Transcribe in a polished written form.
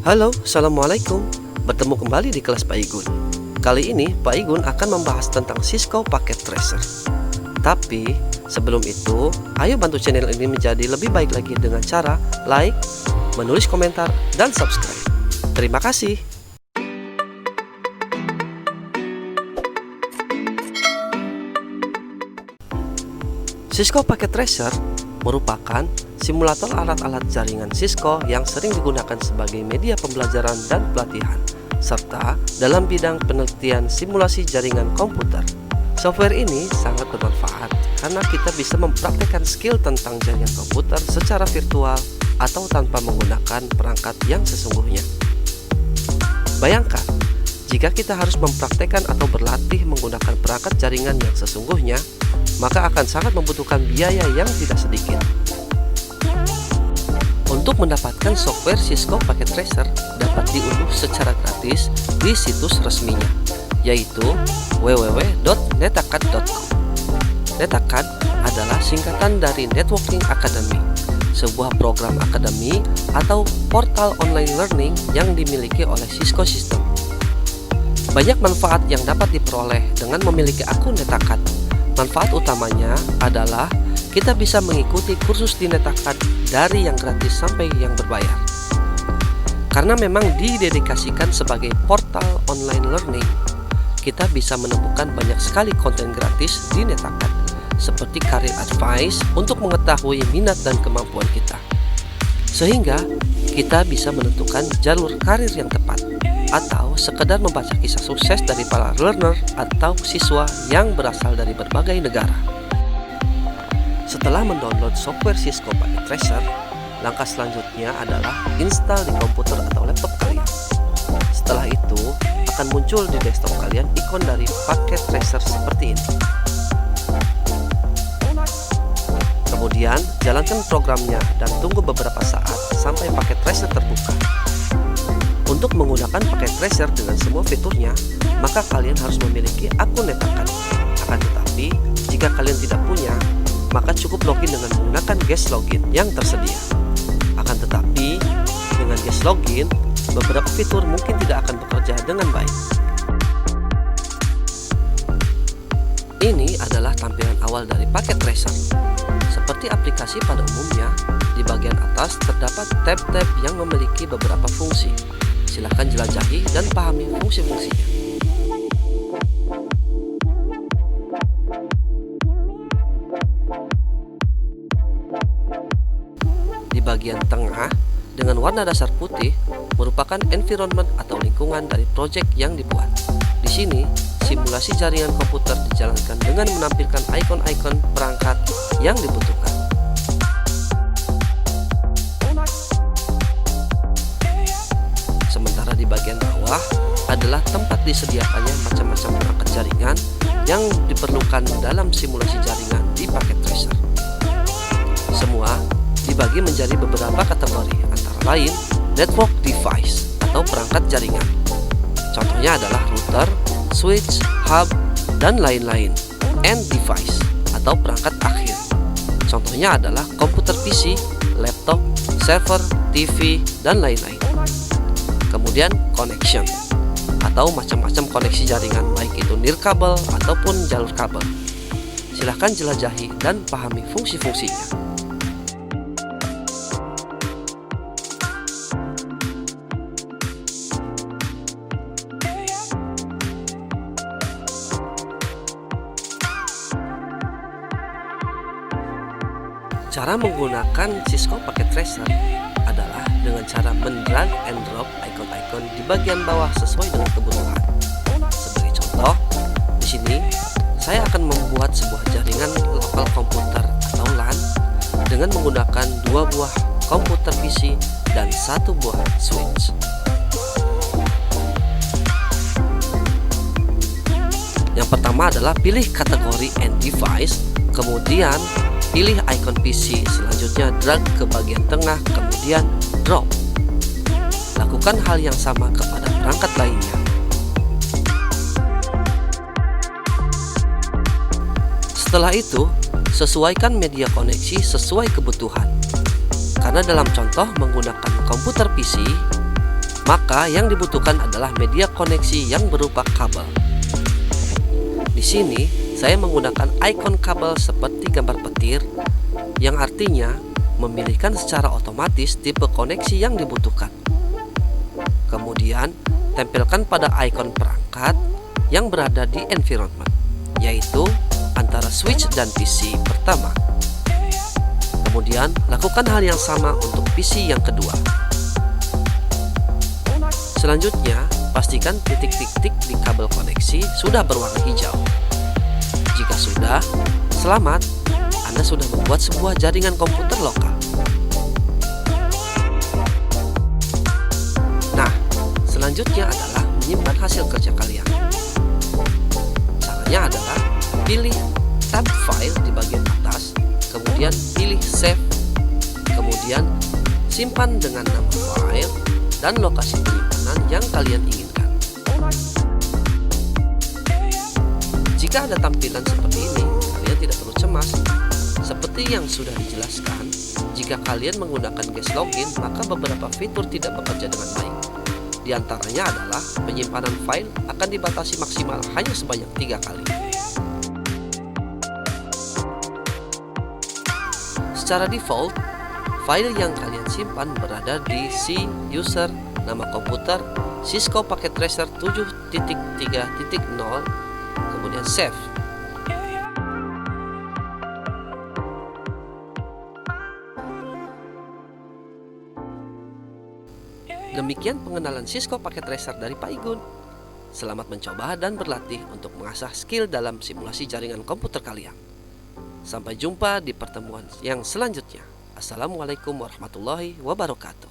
Halo, Assalamualaikum. Bertemu kembali di kelas Pak Igun. Kali ini Pak Igun akan membahas tentang Cisco Packet Tracer. Tapi sebelum itu, ayo bantu channel ini menjadi lebih baik lagi dengan cara like, menulis komentar, dan subscribe. Terima kasih. Cisco Packet Tracer merupakan simulator alat-alat jaringan Cisco yang sering digunakan sebagai media pembelajaran dan pelatihan, serta dalam bidang penelitian simulasi jaringan komputer. Software ini sangat bermanfaat karena kita bisa mempraktikkan skill tentang jaringan komputer secara virtual atau tanpa menggunakan perangkat yang sesungguhnya. Bayangkan, jika kita harus mempraktikkan atau berlatih menggunakan perangkat jaringan yang sesungguhnya, maka akan sangat membutuhkan biaya yang tidak sedikit. Untuk mendapatkan software Cisco Packet Tracer dapat diunduh secara gratis di situs resminya, yaitu www.netacad.com. Netacad adalah singkatan dari Networking Academy, sebuah program akademi atau portal online learning yang dimiliki oleh Cisco System. Banyak manfaat yang dapat diperoleh dengan memiliki akun Netacad. Manfaat utamanya adalah kita bisa mengikuti kursus di Netacad dari yang gratis sampai yang berbayar. Karena memang didedikasikan sebagai portal online learning, kita bisa menemukan banyak sekali konten gratis di Netacad, seperti career advice untuk mengetahui minat dan kemampuan kita. Sehingga kita bisa menentukan jalur karir yang tepat, atau sekedar membaca kisah sukses dari para learner atau siswa yang berasal dari berbagai negara. Setelah mendownload software Cisco Packet Tracer, langkah selanjutnya adalah install di komputer atau laptop kalian. Setelah itu, akan muncul di desktop kalian ikon dari Packet Tracer seperti ini. Kemudian, jalankan programnya dan tunggu beberapa saat sampai Packet Tracer terbuka. Untuk menggunakan Packet Tracer dengan semua fiturnya, maka kalian harus memiliki akun Netacad. Akan tetapi, jika kalian tidak punya, maka cukup login dengan menggunakan guest login yang tersedia. Akan tetapi, dengan guest login, beberapa fitur mungkin tidak akan bekerja dengan baik. Ini adalah tampilan awal dari Packet Tracer. Seperti aplikasi pada umumnya, di bagian atas terdapat tab-tab yang memiliki beberapa fungsi. Silahkan jelajahi dan pahami fungsi-fungsinya. Di bagian tengah, dengan warna dasar putih, merupakan environment atau lingkungan dari proyek yang dibuat. Di sini, simulasi jaringan komputer dijalankan dengan menampilkan ikon-ikon perangkat yang dibutuhkan. Sementara di bagian bawah adalah tempat disediakannya macam-macam perangkat jaringan yang diperlukan dalam simulasi jaringan di Packet Tracer. Semua dibagi menjadi beberapa kategori, antara lain network device atau perangkat jaringan. Contohnya adalah router, switch, hub, dan lain-lain. End device atau perangkat akhir. Contohnya adalah komputer PC, laptop, server, TV, dan lain-lain. Kemudian connection atau macam-macam koneksi jaringan, baik itu nirkabel ataupun jalur kabel. Silahkan jelajahi dan pahami fungsi-fungsinya. Cara menggunakan Cisco Packet Tracer adalah dengan cara mendrag and drop icon-icon di bagian bawah sesuai dengan kebutuhan. Sebagai contoh, di sini saya akan membuat sebuah jaringan lokal komputer atau LAN dengan menggunakan 2 buah komputer PC dan 1 buah switch. Yang pertama adalah pilih kategori end device, kemudian pilih icon PC, selanjutnya drag ke bagian tengah, kemudian drop. Lakukan hal yang sama kepada perangkat lainnya. Setelah itu, sesuaikan media koneksi sesuai kebutuhan. Karena dalam contoh menggunakan komputer PC, maka yang dibutuhkan adalah media koneksi yang berupa kabel. Di sini saya menggunakan ikon kabel seperti gambar petir, yang artinya memilihkan secara otomatis tipe koneksi yang dibutuhkan. Kemudian tempelkan pada ikon perangkat yang berada di environment, yaitu antara switch dan PC pertama. Kemudian lakukan hal yang sama untuk PC yang kedua. Selanjutnya, pastikan titik-titik di kabel koneksi sudah berwarna hijau. Jika sudah, selamat, Anda sudah membuat sebuah jaringan komputer lokal. Nah, selanjutnya adalah menyimpan hasil kerja kalian. Caranya adalah pilih tab file di bagian atas, kemudian pilih save, kemudian simpan dengan nama file dan lokasi penyimpanan yang kalian inginkan. Jika ada tampilan seperti ini, kalian tidak perlu cemas. Seperti yang sudah dijelaskan, jika kalian menggunakan guest login, maka beberapa fitur tidak bekerja dengan baik. Di antaranya adalah penyimpanan file akan dibatasi maksimal hanya sebanyak 3 kali. Secara default, file yang kalian simpan berada di C user, nama komputer, Cisco Packet Tracer 7.3.0, kemudian save. Demikian pengenalan Cisco Packet Tracer dari Pak Igun. Selamat mencoba dan berlatih untuk mengasah skill dalam simulasi jaringan komputer kalian. Sampai jumpa di pertemuan yang selanjutnya. Assalamualaikum warahmatullahi wabarakatuh.